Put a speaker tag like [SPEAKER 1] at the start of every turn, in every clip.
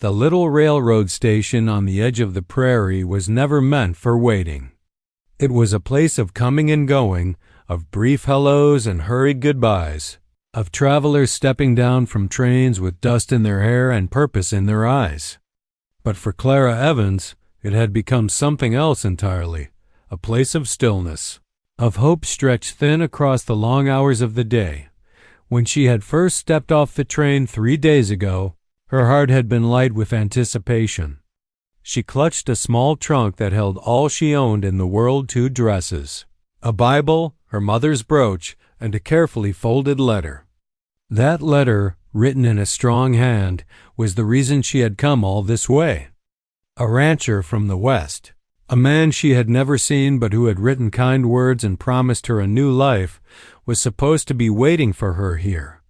[SPEAKER 1] The little railroad station on the edge of the prairie was never meant for waiting. It was a place of coming and going, of brief hellos and hurried goodbyes, of travelers stepping down from trains with dust in their hair and purpose in their eyes. But for Clara Evans, it had become something else entirely, a place of stillness, of hope stretched thin across the long hours of the day. When she had first stepped off the train 3 days ago, her heart had been light with anticipation. She clutched a small trunk that held all she owned in the world: 2 dresses, a Bible, her mother's brooch, and a carefully folded letter. That letter, written in a strong hand, was the reason she had come all this way. A rancher from the West, a man she had never seen but who had written kind words and promised her a new life, was supposed to be waiting for her here.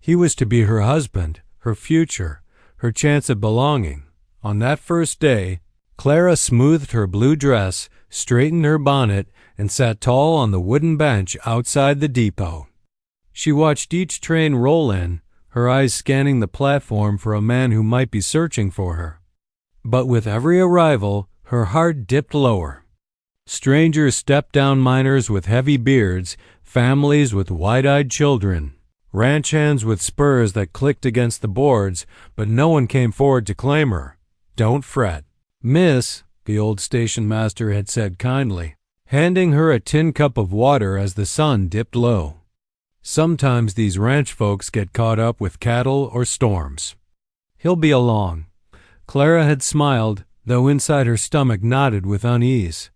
[SPEAKER 1] He was to be her husband, her future, her chance of belonging. On that first day, Clara smoothed her blue dress, straightened her bonnet, and sat tall on the wooden bench outside the depot. She watched each train roll in, her eyes scanning the platform for a man who might be searching for her. But with every arrival, her heart dipped lower. Strangers stepped down, miners with heavy beards, families with wide-eyed children, ranch hands with spurs that clicked against the boards, but no one came forward to claim her. "Don't fret, miss," the old station master had said kindly, handing her a tin cup of water as the sun dipped low. Sometimes these ranch folks get caught up with cattle or storms. He'll be along. Clara had smiled, though inside her stomach knotted with unease.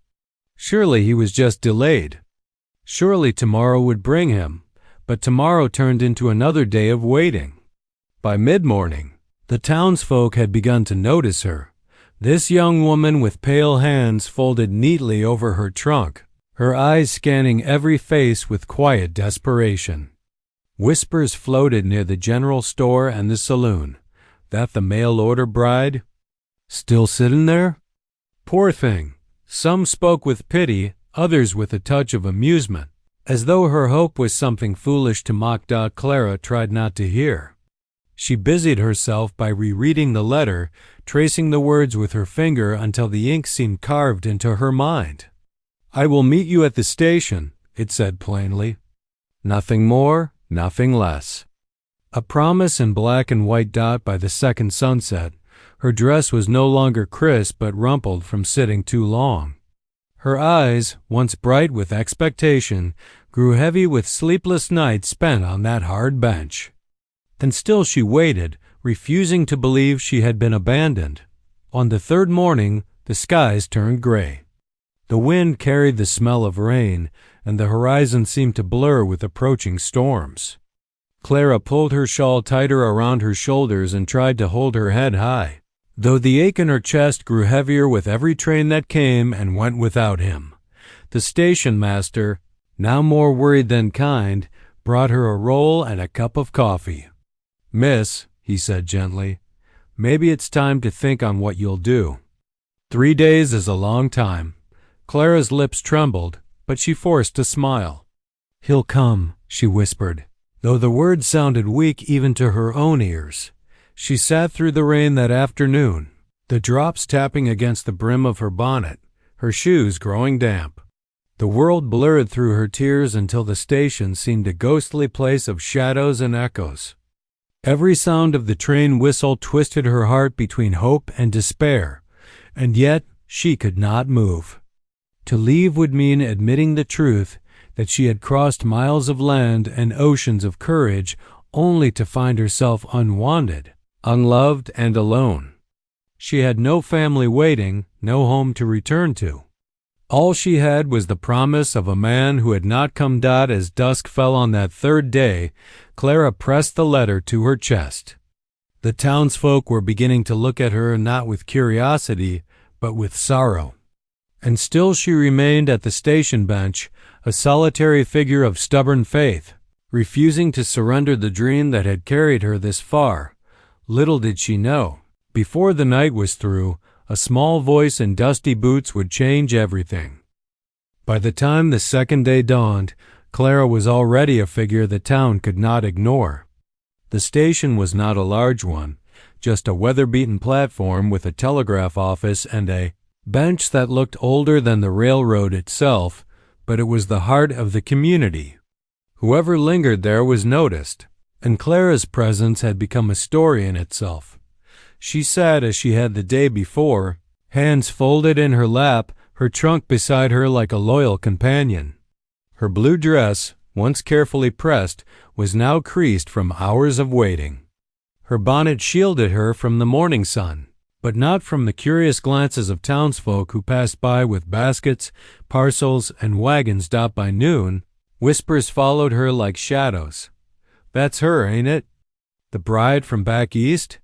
[SPEAKER 1] Surely he was just delayed. Surely tomorrow would bring him, but tomorrow turned into another day of waiting. By mid-morning, the townsfolk had begun to notice her, this young woman with pale hands folded neatly over her trunk, her eyes scanning every face with quiet desperation. Whispers floated near the general store and the saloon. That the mail-order bride? Still sitting there? Poor thing. Some spoke with pity, others with a touch of amusement, as though her hope was something foolish to mock. Clara tried not to hear. She busied herself by rereading the letter, tracing the words with her finger until the ink seemed carved into her mind. "I will meet you at the station," it said plainly. Nothing more, nothing less. A promise in black and white by the second sunset. Her dress was no longer crisp but rumpled from sitting too long. Her eyes, once bright with expectation, grew heavy with sleepless nights spent on that hard bench. And still she waited, refusing to believe she had been abandoned. On the third morning, the skies turned gray. The wind carried the smell of rain, and the horizon seemed to blur with approaching storms. Clara pulled her shawl tighter around her shoulders and tried to hold her head high, though the ache in her chest grew heavier with every train that came and went without him. The station master, now more worried than kind, brought her a roll and a cup of coffee. "Miss," he said gently, "maybe it's time to think on what you'll do. 3 days is a long time." Clara's lips trembled, but she forced a smile. "He'll come," she whispered, though the words sounded weak even to her own ears. She sat through the rain that afternoon, the drops tapping against the brim of her bonnet, her shoes growing damp. The world blurred through her tears until the station seemed a ghostly place of shadows and echoes. Every sound of the train whistle twisted her heart between hope and despair, and yet she could not move. To leave would mean admitting the truth that she had crossed miles of land and oceans of courage only to find herself unwanted, unloved, and alone. She had no family waiting, no home to return to. All she had was the promise of a man who had not come. As dusk fell on that third day, Clara pressed the letter to her chest. The townsfolk were beginning to look at her not with curiosity, but with sorrow. And still she remained at the station bench, a solitary figure of stubborn faith, refusing to surrender the dream that had carried her this far. Little did she know, before the night was through, a small voice in dusty boots would change everything. By the time the second day dawned, Clara was already a figure the town could not ignore. The station was not a large one, just a weather-beaten platform with a telegraph office and a bench that looked older than the railroad itself, but it was the heart of the community. Whoever lingered there was noticed, and Clara's presence had become a story in itself. She sat as she had the day before, hands folded in her lap, her trunk beside her like a loyal companion. Her blue dress, once carefully pressed, was now creased from hours of waiting. Her bonnet shielded her from the morning sun, but not from the curious glances of townsfolk who passed by with baskets, parcels, and wagons stopped by noon. Whispers followed her like shadows. "That's her, ain't it? The bride from back east?"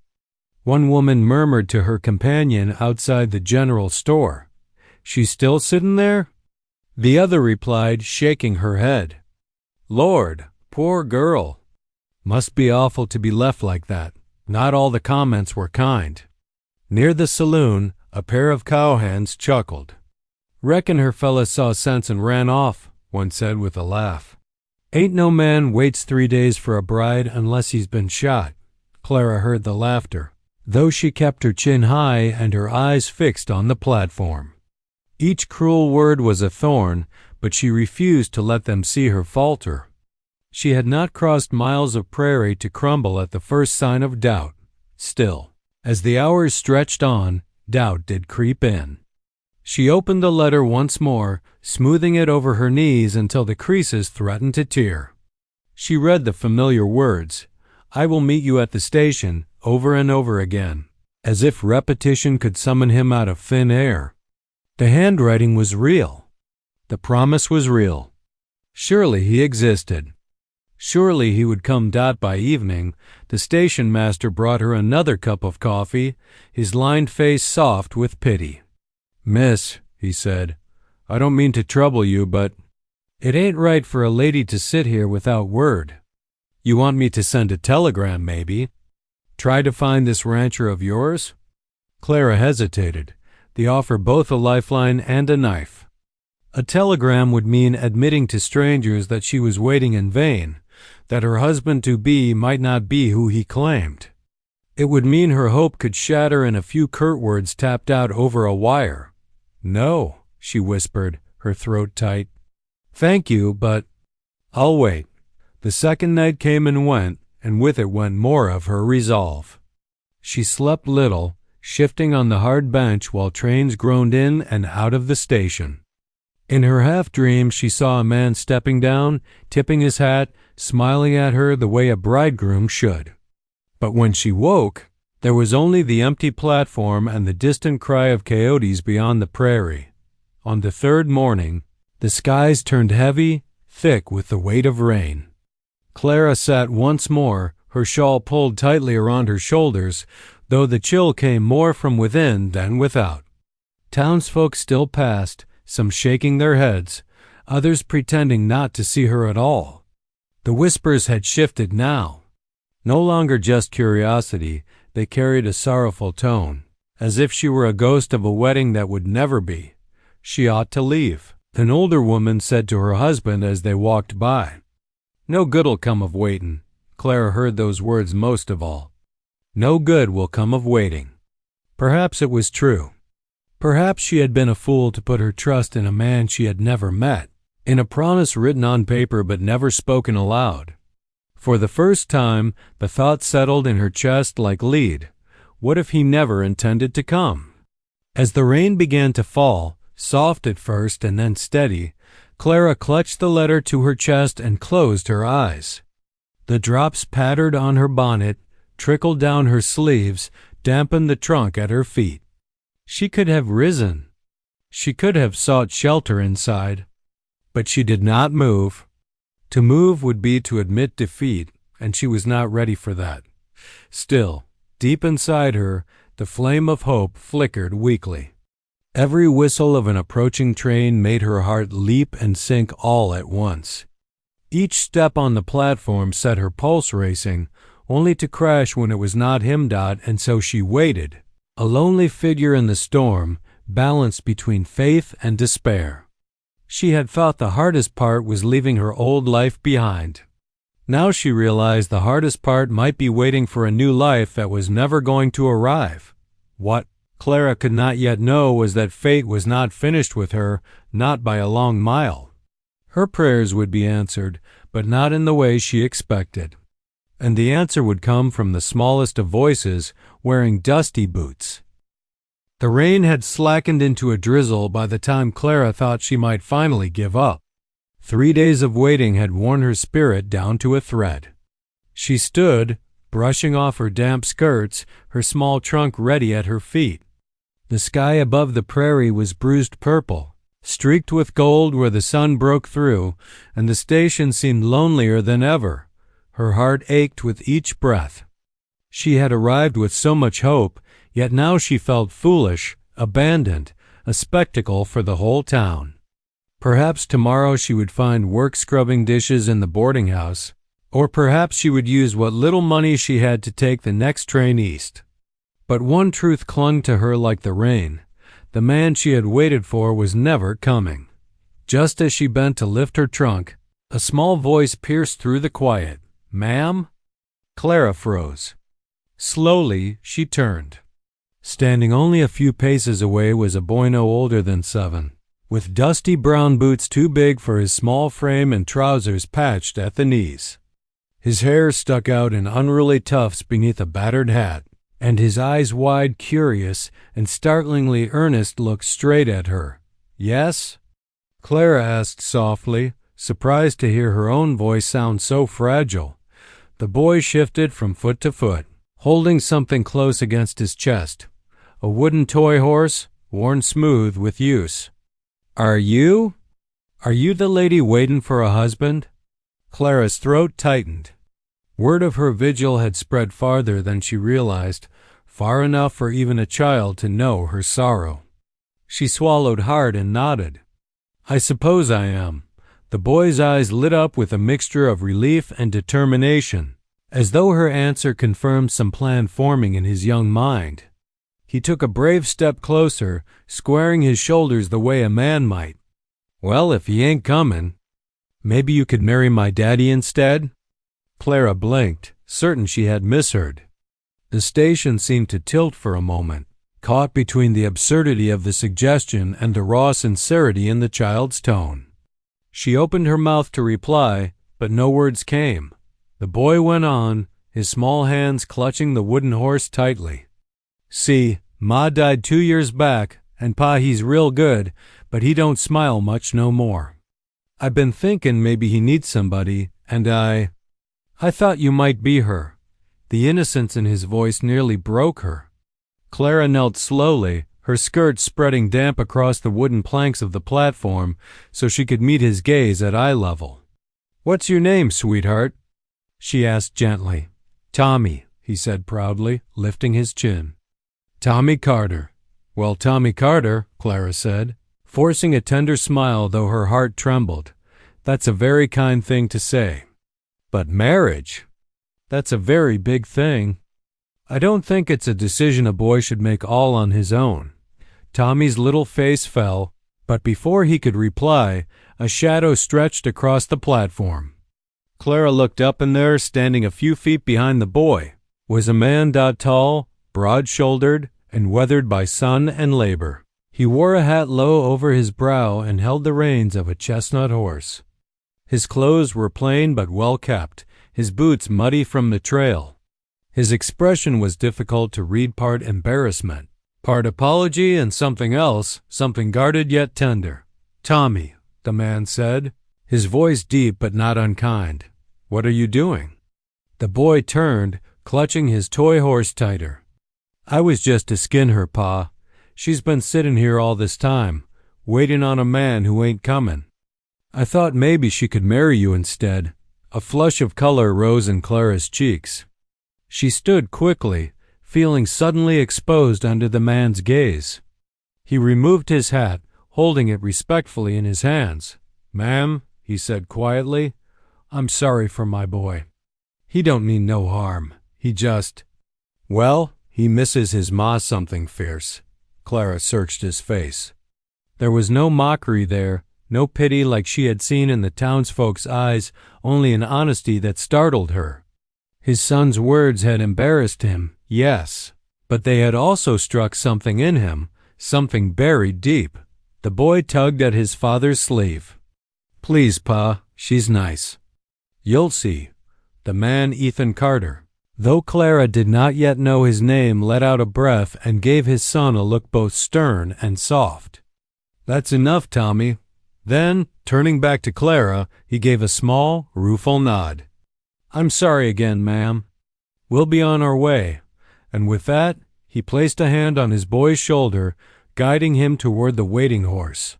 [SPEAKER 1] One woman murmured to her companion outside the general store. "She's still sitting there?" The other replied, shaking her head. "Lord, poor girl. Must be awful to be left like that." Not all the comments were kind. Near the saloon, a pair of cowhands chuckled. "Reckon her fella saw sense and ran off," one said with a laugh. "Ain't no man waits 3 days for a bride unless he's been shot." Clara heard the laughter, though she kept her chin high and her eyes fixed on the platform. Each cruel word was a thorn, but she refused to let them see her falter. She had not crossed miles of prairie to crumble at the first sign of doubt. Still, as the hours stretched on, doubt did creep in. She opened the letter once more, smoothing it over her knees until the creases threatened to tear. She read the familiar words, "I will meet you at the station," over and over again, as if repetition could summon him out of thin air. The handwriting was real. The promise was real. Surely he existed. Surely he would come. By evening, the station master brought her another cup of coffee, his lined face soft with pity. "Miss," he said, "I don't mean to trouble you, but it ain't right for a lady to sit here without word. You want me to send a telegram, maybe? Try to find this rancher of yours?" Clara hesitated, the offer both a lifeline and a knife. A telegram would mean admitting to strangers that she was waiting in vain, that her husband-to-be might not be who he claimed. It would mean her hope could shatter in a few curt words tapped out over a wire. "No," she whispered, her throat tight. "Thank you, but I'll wait." The second night came and went, and with it went more of her resolve. She slept little, shifting on the hard bench while trains groaned in and out of the station. In her half-dream she saw a man stepping down, tipping his hat, smiling at her the way a bridegroom should. But when she woke, there was only the empty platform and the distant cry of coyotes beyond the prairie. On the third morning, the skies turned heavy, thick with the weight of rain. Clara sat once more, her shawl pulled tightly around her shoulders, though the chill came more from within than without. Townsfolk still passed, some shaking their heads, others pretending not to see her at all. The whispers had shifted now. No longer just curiosity, they carried a sorrowful tone, as if she were a ghost of a wedding that would never be. She ought to leave. An older woman said to her husband as they walked by. "No good'll come of waitin'." Clara heard those words most of all. No good will come of waiting. Perhaps it was true. Perhaps she had been a fool to put her trust in a man she had never met, in a promise written on paper but never spoken aloud. For the first time, the thought settled in her chest like lead. What if he never intended to come? As the rain began to fall, soft at first and then steady, Clara clutched the letter to her chest and closed her eyes. The drops pattered on her bonnet, trickled down her sleeves, dampened the trunk at her feet. She could have risen. She could have sought shelter inside. But she did not move. To move would be to admit defeat, and she was not ready for that. Still, deep inside her, the flame of hope flickered weakly. Every whistle of an approaching train made her heart leap and sink all at once. Each step on the platform set her pulse racing, only to crash when it was not him. And so she waited, a lonely figure in the storm, balanced between faith and despair. She had thought the hardest part was leaving her old life behind. Now she realized the hardest part might be waiting for a new life that was never going to arrive. What Clara could not yet know was that fate was not finished with her, not by a long mile. Her prayers would be answered, but not in the way she expected. And the answer would come from the smallest of voices, wearing dusty boots. The rain had slackened into a drizzle by the time Clara thought she might finally give up. 3 days of waiting had worn her spirit down to a thread. She stood, brushing off her damp skirts, her small trunk ready at her feet. The sky above the prairie was bruised purple, streaked with gold where the sun broke through, and the station seemed lonelier than ever. Her heart ached with each breath. She had arrived with so much hope, yet now she felt foolish, abandoned, a spectacle for the whole town. Perhaps tomorrow she would find work scrubbing dishes in the boarding house, or perhaps she would use what little money she had to take the next train east. But one truth clung to her like the rain. The man she had waited for was never coming. Just as she bent to lift her trunk, a small voice pierced through the quiet. "Ma'am?" Clara froze. Slowly, she turned. Standing only a few paces away was a boy no older than 7, with dusty brown boots too big for his small frame and trousers patched at the knees. His hair stuck out in unruly tufts beneath a battered hat, and his eyes wide, curious, and startlingly earnest looked straight at her. "Yes?" Clara asked softly, surprised to hear her own voice sound so fragile. The boy shifted from foot to foot, holding something close against his chest. A wooden toy horse, worn smooth with use. Are you the lady waitin' for a husband?" Clara's throat tightened. Word of her vigil had spread farther than she realized, far enough for even a child to know her sorrow. She swallowed hard and nodded. "I suppose I am." The boy's eyes lit up with a mixture of relief and determination, as though her answer confirmed some plan forming in his young mind. He took a brave step closer, squaring his shoulders the way a man might. "Well, if he ain't comin', maybe you could marry my daddy instead?" Clara blinked, certain she had misheard. The station seemed to tilt for a moment, caught between the absurdity of the suggestion and the raw sincerity in the child's tone. She opened her mouth to reply, but no words came. The boy went on, his small hands clutching the wooden horse tightly. "See, Ma died 2 years back, and Pa he's real good, but he don't smile much no more. I've been thinkin' maybe he needs somebody, and I thought you might be her." The innocence in his voice nearly broke her. Clara knelt slowly, her skirts spreading damp across the wooden planks of the platform so she could meet his gaze at eye level. "What's your name, sweetheart?" she asked gently. "Tommy," he said proudly, lifting his chin. "Tommy Carter." "Well, Tommy Carter," Clara said, forcing a tender smile though her heart trembled. "That's a very kind thing to say. But marriage, that's a very big thing. I don't think it's a decision a boy should make all on his own." Tommy's little face fell, but before he could reply, a shadow stretched across the platform. Clara looked up, and there, standing a few feet behind the boy, was a man tall, broad-shouldered, and weathered by sun and labor. He wore a hat low over his brow and held the reins of a chestnut horse. His clothes were plain but well kept, his boots muddy from the trail. His expression was difficult to read, part embarrassment, part apology, and something else, something guarded yet tender. "Tommy," the man said, his voice deep but not unkind. "What are you doing?" The boy turned, clutching his toy horse tighter. "I was just to skin her, Pa. She's been sitting here all this time, waiting on a man who ain't comin'. I thought maybe she could marry you instead." A flush of color rose in Clara's cheeks. She stood quickly, feeling suddenly exposed under the man's gaze. He removed his hat, holding it respectfully in his hands. "Ma'am," he said quietly, "I'm sorry for my boy. He don't mean no harm. He just—" "Well, he misses his ma something fierce." Clara searched his face. There was no mockery there, no pity like she had seen in the townsfolk's eyes, only an honesty that startled her. His son's words had embarrassed him, yes, but they had also struck something in him, something buried deep. The boy tugged at his father's sleeve. "Please, Pa, she's nice. You'll see." The man, Ethan Carter, though Clara did not yet know his name, let out a breath and gave his son a look both stern and soft. "That's enough, Tommy." Then, turning back to Clara, he gave a small, rueful nod. "I'm sorry again, ma'am. We'll be on our way." And with that, he placed a hand on his boy's shoulder, guiding him toward the waiting horse.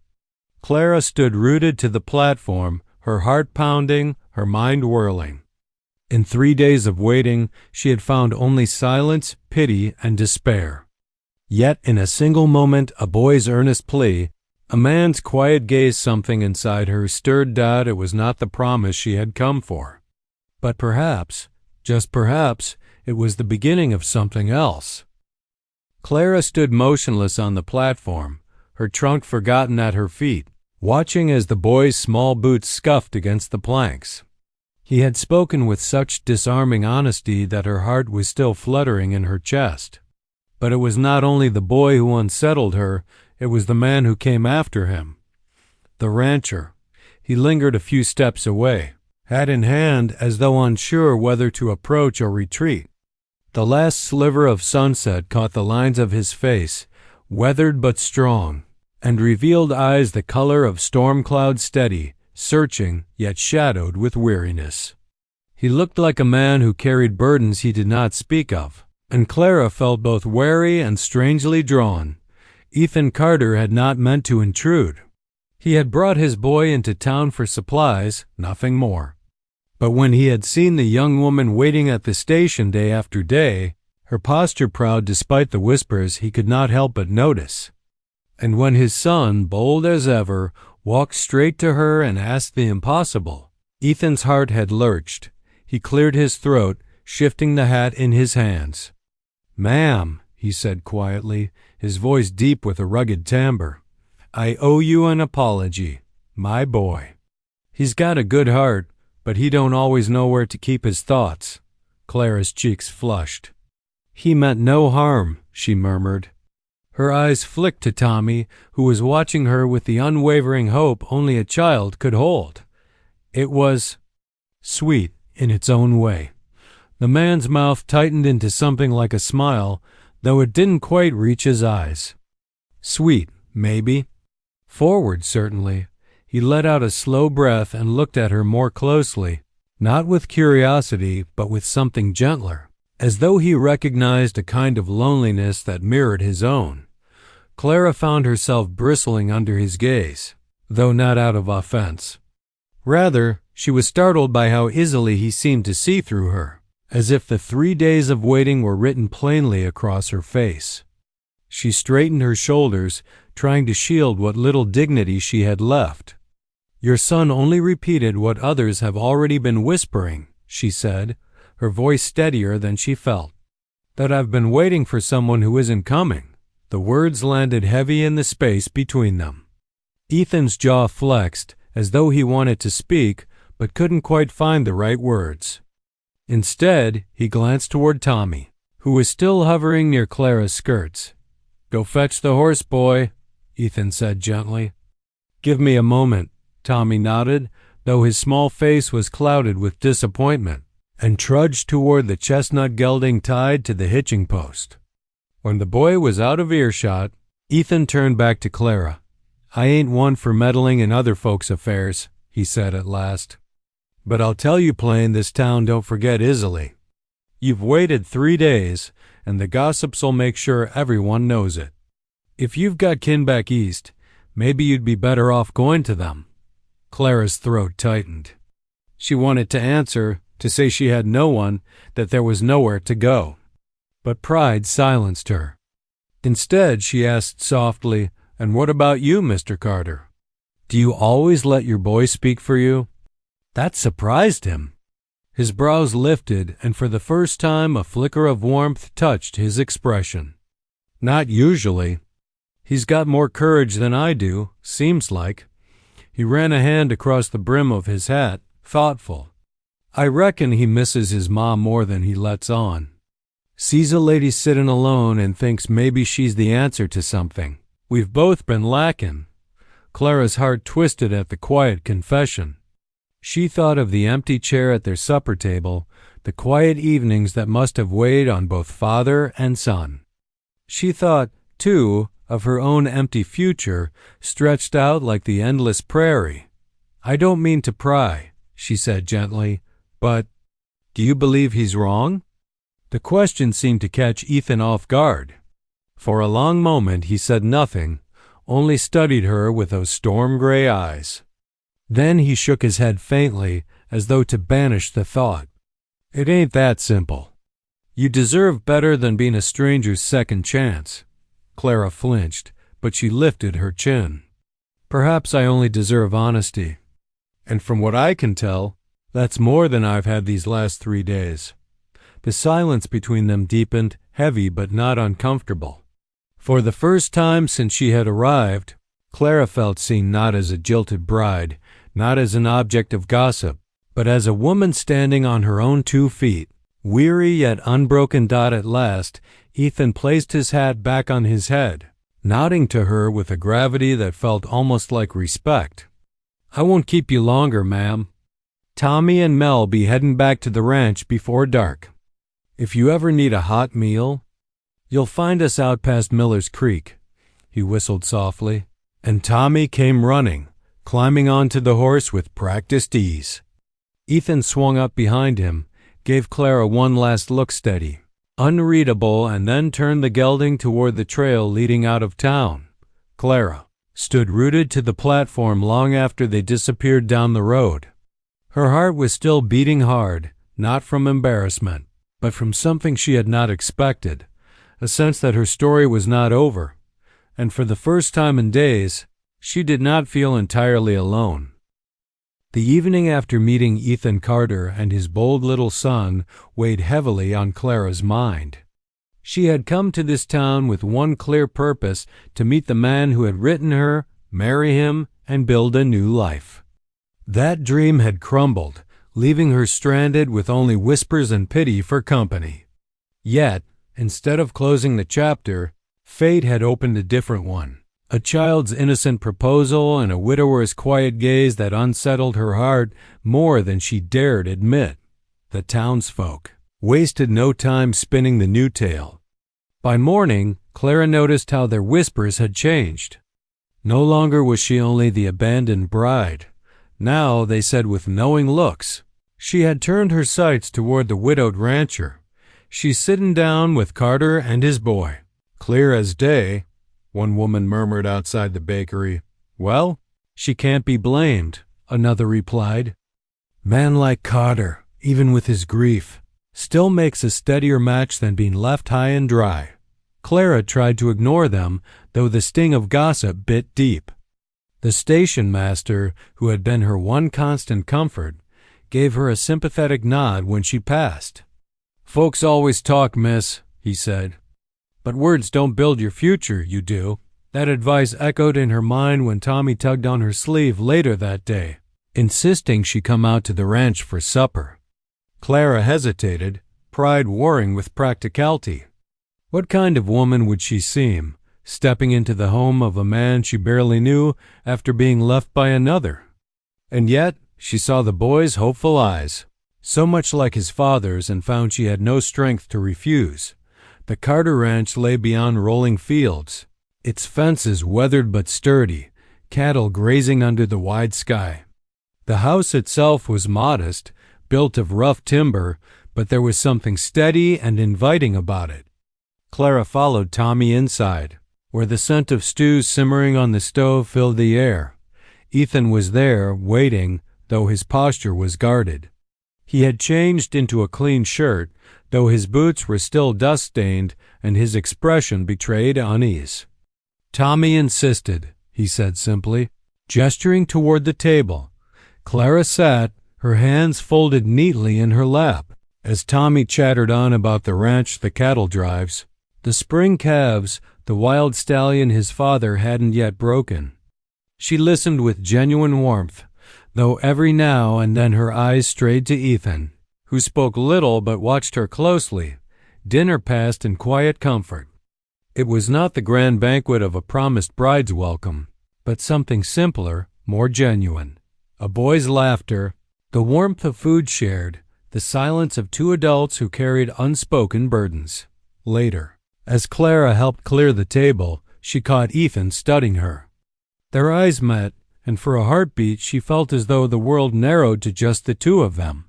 [SPEAKER 1] Clara stood rooted to the platform, her heart pounding, her mind whirling. In 3 days of waiting, she had found only silence, pity, and despair. Yet in a single moment, a boy's earnest plea, a man's quiet gaze, something inside her stirred doubt it was not the promise she had come for. But perhaps, just perhaps, it was the beginning of something else. Clara stood motionless on the platform, her trunk forgotten at her feet, watching as the boy's small boots scuffed against the planks. He had spoken with such disarming honesty that her heart was still fluttering in her chest. But it was not only the boy who unsettled her, it was the man who came after him. The rancher. He lingered a few steps away, hat in hand as though unsure whether to approach or retreat. The last sliver of sunset caught the lines of his face, weathered but strong, and revealed eyes the color of storm cloud, steady, searching, yet shadowed with weariness. He looked like a man who carried burdens he did not speak of, and Clara felt both wary and strangely drawn. Ethan Carter had not meant to intrude. He had brought his boy into town for supplies, nothing more. But when he had seen the young woman waiting at the station day after day, her posture proud despite the whispers he could not help but notice, and when his son, bold as ever, walked straight to her and asked the impossible, Ethan's heart had lurched. He cleared his throat, shifting the hat in his hands. "Ma'am," he said quietly, his voice deep with a rugged timbre, "I owe you an apology, my boy. He's got a good heart, but he don't always know where to keep his thoughts." Clara's cheeks flushed. "He meant no harm," she murmured. Her eyes flicked to Tommy, who was watching her with the unwavering hope only a child could hold. It was sweet in its own way. The man's mouth tightened into something like a smile, though it didn't quite reach his eyes. Sweet, maybe. Forward, certainly. He let out a slow breath and looked at her more closely, not with curiosity, but with something gentler, as though he recognized a kind of loneliness that mirrored his own. Clara found herself bristling under his gaze, though not out of offense. Rather, she was startled by how easily he seemed to see through her, as if the 3 days of waiting were written plainly across her face. She straightened her shoulders, trying to shield what little dignity she had left. "Your son only repeated what others have already been whispering," she said, her voice steadier than she felt. "That I've been waiting for someone who isn't coming." The words landed heavy in the space between them. Ethan's jaw flexed, as though he wanted to speak, but couldn't quite find the right words. Instead, he glanced toward Tommy, who was still hovering near Clara's skirts. "Go fetch the horse, boy," Ethan said gently. "Give me a moment," Tommy nodded, though his small face was clouded with disappointment, and trudged toward the chestnut gelding tied to the hitching post. When the boy was out of earshot, Ethan turned back to Clara. "I ain't one for meddling in other folks' affairs," he said at last. "But I'll tell you plain, this town don't forget easily. You've waited 3 days, and the gossips'll make sure everyone knows it. If you've got kin back east, maybe you'd be better off going to them." Clara's throat tightened. She wanted to answer, to say she had no one, that there was nowhere to go. But pride silenced her. Instead, she asked softly, "And what about you, Mr. Carter? Do you always let your boy speak for you?" That surprised him. His brows lifted, and for the first time a flicker of warmth touched his expression. "Not usually. He's got more courage than I do, seems like." He ran a hand across the brim of his hat, thoughtful. I reckon he misses his mom more than he lets on. Sees a lady sittin' alone and thinks maybe she's the answer to something. We've both been lackin'. Clara's heart twisted at the quiet confession. She thought of the empty chair at their supper table, the quiet evenings that must have weighed on both father and son. She thought, too, of her own empty future, stretched out like the endless prairie. I don't mean to pry, she said gently, but do you believe he's wrong? The question seemed to catch Ethan off guard. For a long moment he said nothing, only studied her with those storm-gray eyes. Then he shook his head faintly, as though to banish the thought. It ain't that simple. You deserve better than being a stranger's second chance. Clara flinched, but she lifted her chin. Perhaps I only deserve honesty. And from what I can tell, that's more than I've had these last 3 days. The silence between them deepened, heavy but not uncomfortable. For the first time since she had arrived, Clara felt seen not as a jilted bride, not as an object of gossip, but as a woman standing on her own 2 feet. Weary yet unbroken at last, Ethan placed his hat back on his head, nodding to her with a gravity that felt almost like respect. I won't keep you longer, ma'am. Tommy and Mel be heading back to the ranch before dark. If you ever need a hot meal, you'll find us out past Miller's Creek. He whistled softly, and Tommy came running, climbing onto the horse with practiced ease. Ethan swung up behind him, gave Clara one last look steady, unreadable, and then turned the gelding toward the trail leading out of town. Clara stood rooted to the platform long after they disappeared down the road. Her heart was still beating hard, not from embarrassment, but from something she had not expected, a sense that her story was not over, and for the first time in days, she did not feel entirely alone. The evening after meeting Ethan Carter and his bold little son weighed heavily on Clara's mind. She had come to this town with one clear purpose: to meet the man who had written her, marry him, and build a new life. That dream had crumbled, leaving her stranded with only whispers and pity for company. Yet, instead of closing the chapter, fate had opened a different one. A child's innocent proposal and a widower's quiet gaze that unsettled her heart more than she dared admit. The townsfolk wasted no time spinning the new tale. By morning, Clara noticed how their whispers had changed. No longer was she only the abandoned bride. Now, they said with knowing looks, she had turned her sights toward the widowed rancher. She's sitting down with Carter and his boy. Clear as day, one woman murmured outside the bakery. Well, she can't be blamed, another replied. Man like Carter, even with his grief, still makes a steadier match than being left high and dry. Clara tried to ignore them, though the sting of gossip bit deep. The station master, who had been her one constant comfort, gave her a sympathetic nod when she passed. Folks always talk, miss, he said. But words don't build your future, you do. That advice echoed in her mind when Tommy tugged on her sleeve later that day, insisting she come out to the ranch for supper. Clara hesitated, pride warring with practicality. What kind of woman would she seem, stepping into the home of a man she barely knew after being left by another? And yet, she saw the boy's hopeful eyes, so much like his father's, and found she had no strength to refuse. The Carter Ranch lay beyond rolling fields, its fences weathered but sturdy, cattle grazing under the wide sky. The house itself was modest, built of rough timber, but there was something steady and inviting about it. Clara followed Tommy inside, where the scent of stews simmering on the stove filled the air. Ethan was there, waiting, though his posture was guarded. He had changed into a clean shirt, though his boots were still dust-stained and his expression betrayed unease. Tommy insisted, he said simply, gesturing toward the table. Clara sat, her hands folded neatly in her lap, as Tommy chattered on about the ranch, the cattle drives, the spring calves, the wild stallion his father hadn't yet broken. She listened with genuine warmth, though every now and then her eyes strayed to Ethan, who spoke little but watched her closely. Dinner passed in quiet comfort. It was not the grand banquet of a promised bride's welcome, but something simpler, more genuine. A boy's laughter, the warmth of food shared, the silence of two adults who carried unspoken burdens. Later, as Clara helped clear the table, she caught Ethan studying her. Their eyes met, and for a heartbeat she felt as though the world narrowed to just the two of them.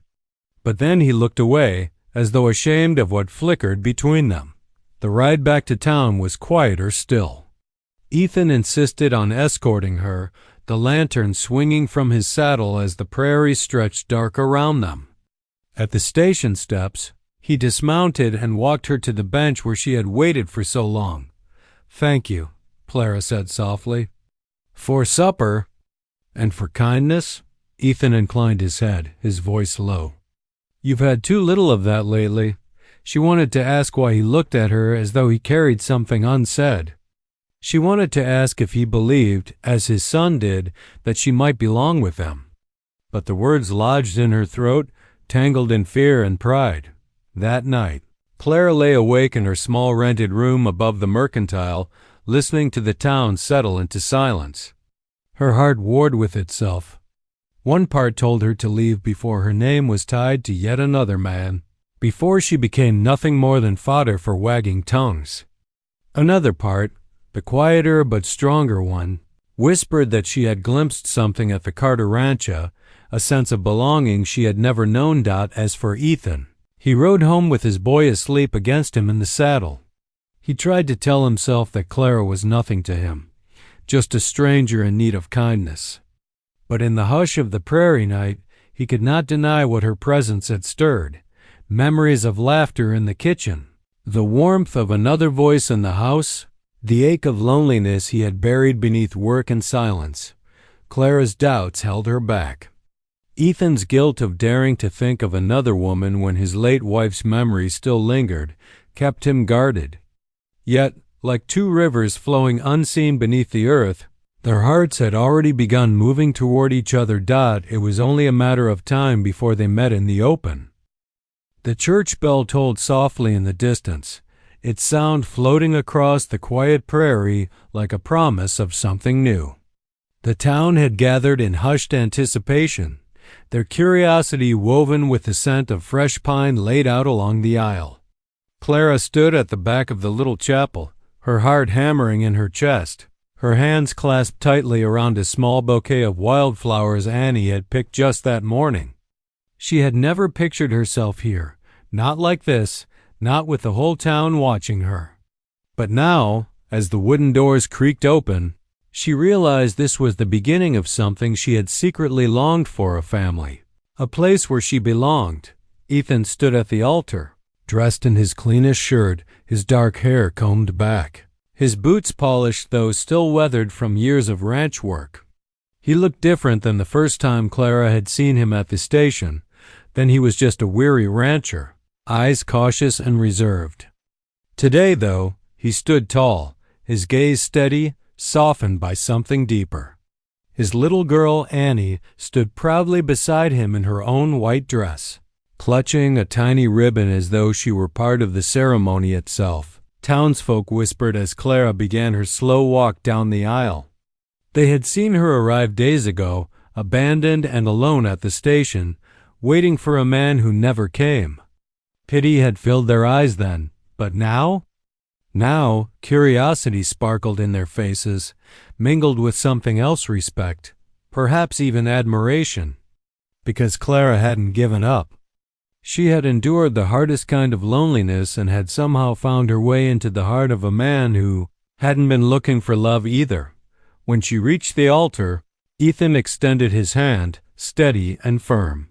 [SPEAKER 1] But then he looked away, as though ashamed of what flickered between them. The ride back to town was quieter still. Ethan insisted on escorting her, the lantern swinging from his saddle as the prairie stretched dark around them. At the station steps, he dismounted and walked her to the bench where she had waited for so long. "Thank you," Clara said softly. "For supper?" "And for kindness?" Ethan inclined his head, his voice low. "You've had too little of that lately." She wanted to ask why he looked at her as though he carried something unsaid. She wanted to ask if he believed, as his son did, that she might belong with them. But the words lodged in her throat, tangled in fear and pride. That night, Clara lay awake in her small rented room above the Mercantile, listening to the town settle into silence. Her heart warred with itself. One part told her to leave before her name was tied to yet another man, before she became nothing more than fodder for wagging tongues. Another part, the quieter but stronger one, whispered that she had glimpsed something at the Carter Rancha, a sense of belonging she had never known. As for Ethan, he rode home with his boy asleep against him in the saddle. He tried to tell himself that Clara was nothing to him, just a stranger in need of kindness. But in the hush of the prairie night, he could not deny what her presence had stirred. Memories of laughter in the kitchen, the warmth of another voice in the house, the ache of loneliness he had buried beneath work and silence. Clara's doubts held her back. Ethan's guilt of daring to think of another woman when his late wife's memory still lingered kept him guarded. Yet, like two rivers flowing unseen beneath the earth, their hearts had already begun moving toward each other. It was only a matter of time before they met in the open. The church bell tolled softly in the distance, its sound floating across the quiet prairie like a promise of something new. The town had gathered in hushed anticipation, their curiosity woven with the scent of fresh pine laid out along the aisle. Clara stood at the back of the little chapel, her heart hammering in her chest, her hands clasped tightly around a small bouquet of wildflowers Annie had picked just that morning. She had never pictured herself here, not like this, not with the whole town watching her. But now, as the wooden doors creaked open, she realized this was the beginning of something she had secretly longed for: a family, a place where she belonged. Ethan stood at the altar, dressed in his cleanest shirt, his dark hair combed back, his boots polished though still weathered from years of ranch work. He looked different than the first time Clara had seen him at the station. Then he was just a weary rancher, eyes cautious and reserved. Today, though, he stood tall, his gaze steady, softened by something deeper. His little girl, Annie, stood proudly beside him in her own white dress, clutching a tiny ribbon as though she were part of the ceremony itself. Townsfolk whispered as Clara began her slow walk down the aisle. They had seen her arrive days ago, abandoned and alone at the station, waiting for a man who never came. Pity had filled their eyes then, but now? Now, curiosity sparkled in their faces, mingled with something else: respect, perhaps even admiration. Because Clara hadn't given up. She had endured the hardest kind of loneliness and had somehow found her way into the heart of a man who hadn't been looking for love either. When she reached the altar, Ethan extended his hand, steady and firm.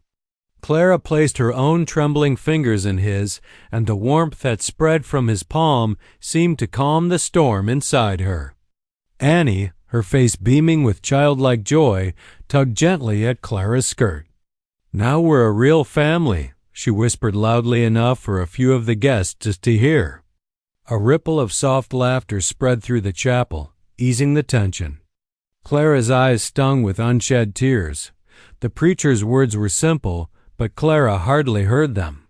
[SPEAKER 1] Clara placed her own trembling fingers in his, and the warmth that spread from his palm seemed to calm the storm inside her. Annie, her face beaming with childlike joy, tugged gently at Clara's skirt. "Now we're a real family," she whispered loudly enough for a few of the guests to hear. A ripple of soft laughter spread through the chapel, easing the tension. Clara's eyes stung with unshed tears. The preacher's words were simple, but Clara hardly heard them.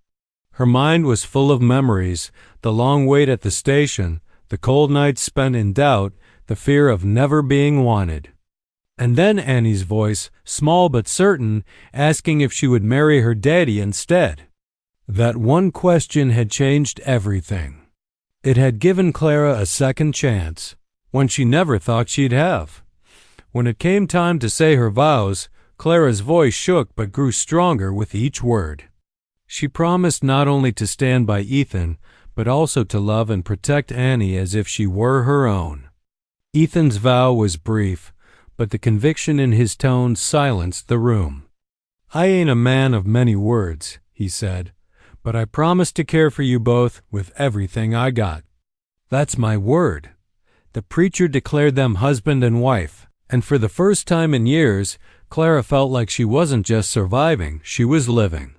[SPEAKER 1] Her mind was full of memories, the long wait at the station, the cold nights spent in doubt, the fear of never being wanted. And then Annie's voice, small but certain, asking if she would marry her daddy instead. That one question had changed everything. It had given Clara a second chance, one she never thought she'd have. When it came time to say her vows, Clara's voice shook but grew stronger with each word. She promised not only to stand by Ethan, but also to love and protect Annie as if she were her own. Ethan's vow was brief, but the conviction in his tone silenced the room. "I ain't a man of many words," he said, "but I promise to care for you both with everything I got." "That's my word." The preacher declared them husband and wife, and for the first time in years, Clara felt like she wasn't just surviving, she was living.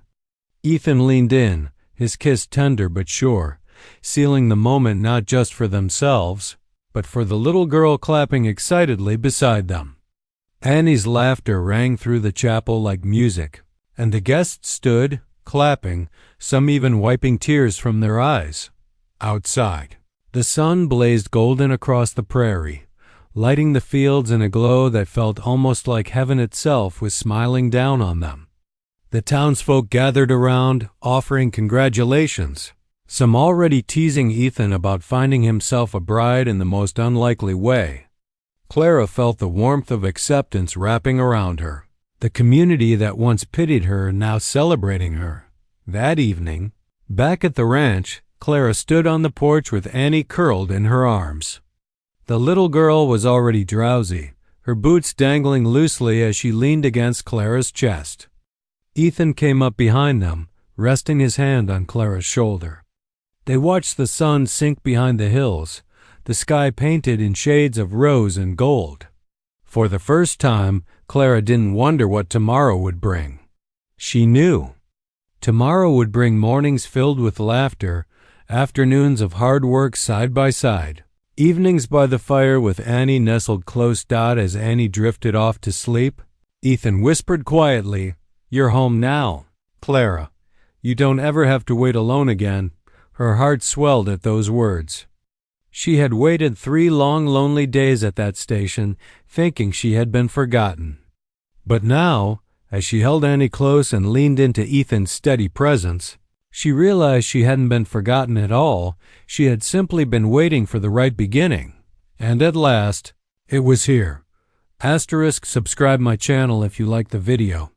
[SPEAKER 1] Ethan leaned in, his kiss tender but sure, sealing the moment not just for themselves, but for the little girl clapping excitedly beside them. Annie's laughter rang through the chapel like music, and the guests stood, clapping, some even wiping tears from their eyes. Outside, the sun blazed golden across the prairie, lighting the fields in a glow that felt almost like heaven itself was smiling down on them. The townsfolk gathered around, offering congratulations, some already teasing Ethan about finding himself a bride in the most unlikely way. Clara felt the warmth of acceptance wrapping around her, the community that once pitied her now celebrating her. That evening, back at the ranch, Clara stood on the porch with Annie curled in her arms. The little girl was already drowsy, her boots dangling loosely as she leaned against Clara's chest. Ethan came up behind them, resting his hand on Clara's shoulder. They watched the sun sink behind the hills, the sky painted in shades of rose and gold. For the first time, Clara didn't wonder what tomorrow would bring. She knew. Tomorrow would bring mornings filled with laughter, afternoons of hard work side by side, evenings by the fire with Annie nestled close as Annie drifted off to sleep. Ethan whispered quietly, "You're home now, Clara. You don't ever have to wait alone again." Her heart swelled at those words. She had waited 3 long, lonely days at that station, thinking she had been forgotten. But now, as she held Annie close and leaned into Ethan's steady presence, she realized she hadn't been forgotten at all. She had simply been waiting for the right beginning. And at last, it was here. *Subscribe my channel if you like the video.